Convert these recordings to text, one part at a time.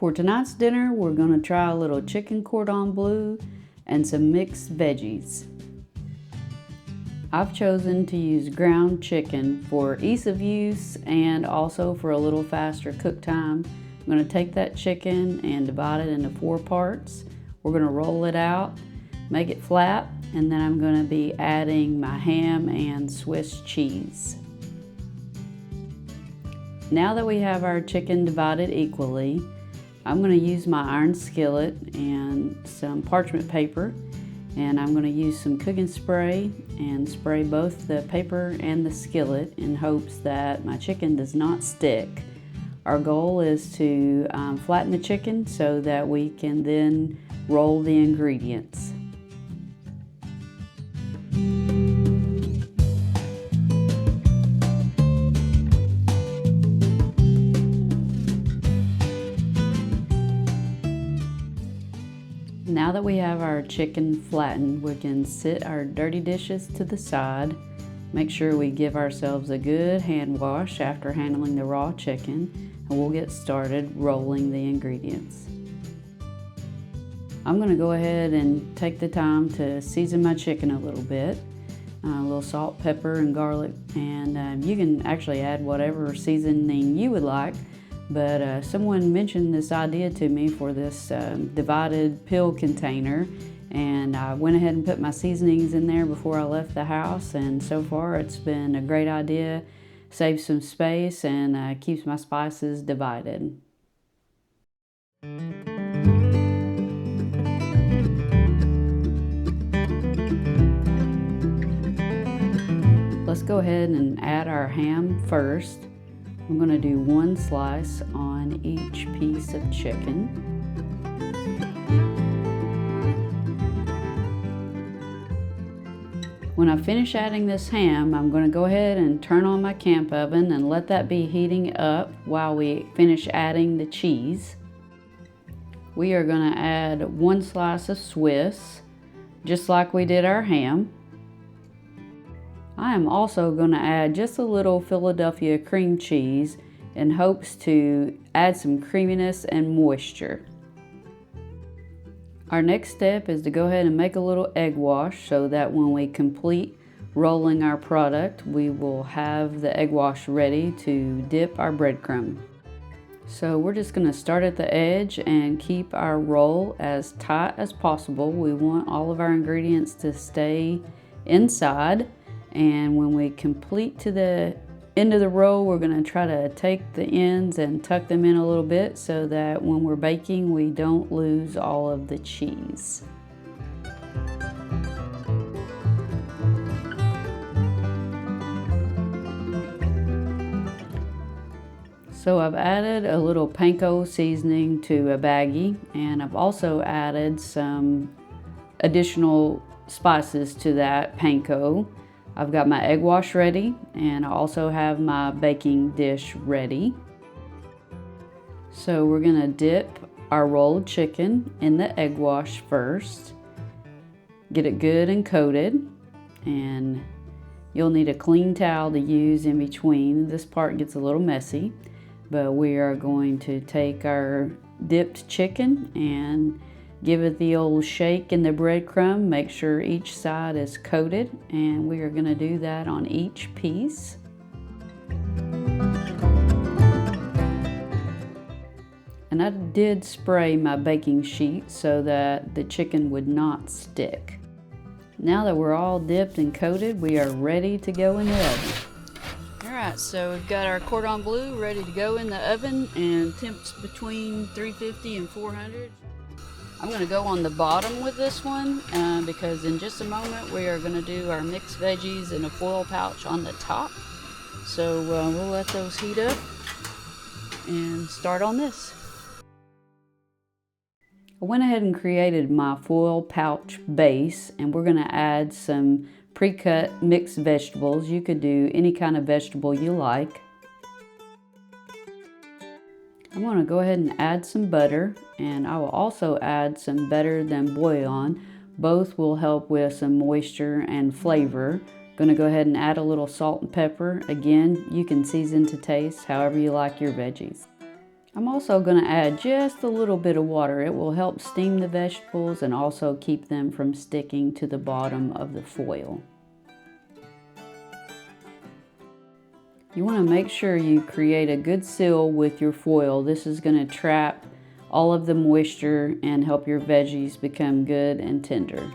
For tonight's dinner, we're going to try a little chicken cordon bleu and some mixed veggies. I've chosen to use ground chicken for ease of use and also for a little faster cook time. I'm going to take that chicken and divide it into 4 parts. We're going to roll it out, make it flat, and then I'm going to be adding my ham and Swiss cheese. Now that we have our chicken divided equally, I'm going to use my iron skillet and some parchment paper, and I'm going to use some cooking spray and spray both the paper and the skillet in hopes that my chicken does not stick. Our goal is to flatten the chicken so that we can then roll the ingredients. Now that we have our chicken flattened, we can sit our dirty dishes to the side. Make sure we give ourselves a good hand wash after handling the raw chicken, and we'll get started rolling the ingredients. I'm going to go ahead and take the time to season my chicken a little bit. A little salt, pepper, and garlic, and you can actually add whatever seasoning you would like. But someone mentioned this idea to me for this divided pill container, and I went ahead and put my seasonings in there before I left the house, and so far it's been a great idea. Saves some space and keeps my spices divided. Let's go ahead and add our ham first. I'm going to do 1 slice on each piece of chicken. When I finish adding this ham, I'm going to go ahead and turn on my camp oven and let that be heating up while we finish adding the cheese. We are going to add 1 slice of Swiss, just like we did our ham. I am also going to add just a little Philadelphia cream cheese in hopes to add some creaminess and moisture. Our next step is to go ahead and make a little egg wash so that when we complete rolling our product, we will have the egg wash ready to dip our breadcrumb. So we're just going to start at the edge and keep our roll as tight as possible. We want all of our ingredients to stay inside. And when we complete to the end of the roll, we're going to try to take the ends and tuck them in a little bit so that when we're baking, we don't lose all of the cheese. So I've added a little panko seasoning to a baggie, and I've also added some additional spices to that panko. I've got my egg wash ready, and I also have my baking dish ready. So we're going to dip our rolled chicken in the egg wash first. Get it good and coated, and you'll need a clean towel to use in between. This part gets a little messy, but we are going to take our dipped chicken and give it the old shake in the breadcrumb. Make sure each side is coated, and we are going to do that on each piece. And I did spray my baking sheet so that the chicken would not stick. Now that we're all dipped and coated, we are ready to go in the oven. Alright, so we've got our cordon bleu ready to go in the oven, and temps between 350 and 400. I'm going to go on the bottom with this one because in just a moment we are going to do our mixed veggies in a foil pouch on the top. So we'll let those heat up and start on this. I went ahead and created my foil pouch base, and we're going to add some pre-cut mixed vegetables. You could do any kind of vegetable you like. I'm going to go ahead and add some butter, and I will also add some better than bouillon. Both will help with some moisture and flavor. Going to go ahead and add a little salt and pepper. Again, you can season to taste however you like your veggies. I'm also going to add just a little bit of water. It will help steam the vegetables and also keep them from sticking to the bottom of the foil. You want to make sure you create a good seal with your foil. This is going to trap all of the moisture and help your veggies become good and tender.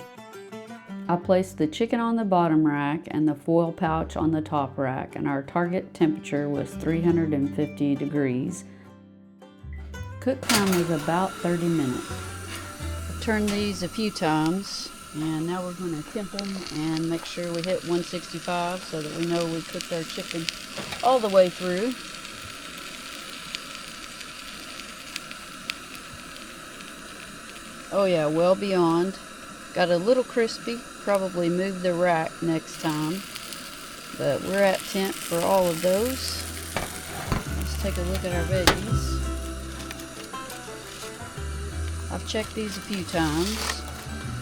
I placed the chicken on the bottom rack and the foil pouch on the top rack, and our target temperature was 350 degrees. Cook time was about 30 minutes. I turned these a few times, and now we're going to temp them and make sure we hit 165 so that we know we cooked our chicken all the way through. Oh yeah, well beyond. Got a little crispy, probably move the rack next time, but we're at temp for all of those. Let's take a look at our veggies. I've checked these a few times.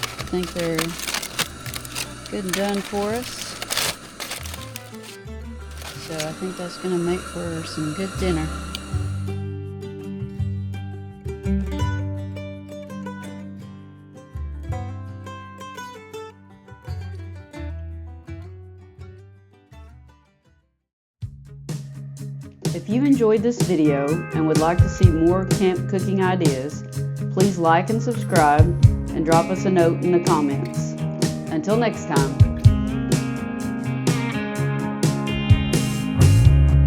I think they're good and done for us. So I think that's going to make for some good dinner. If you enjoyed this video and would like to see more camp cooking ideas, please like and subscribe and drop us a note in the comments. Until next time.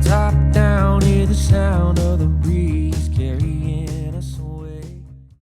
Top down, hear the sound of the breeze carrying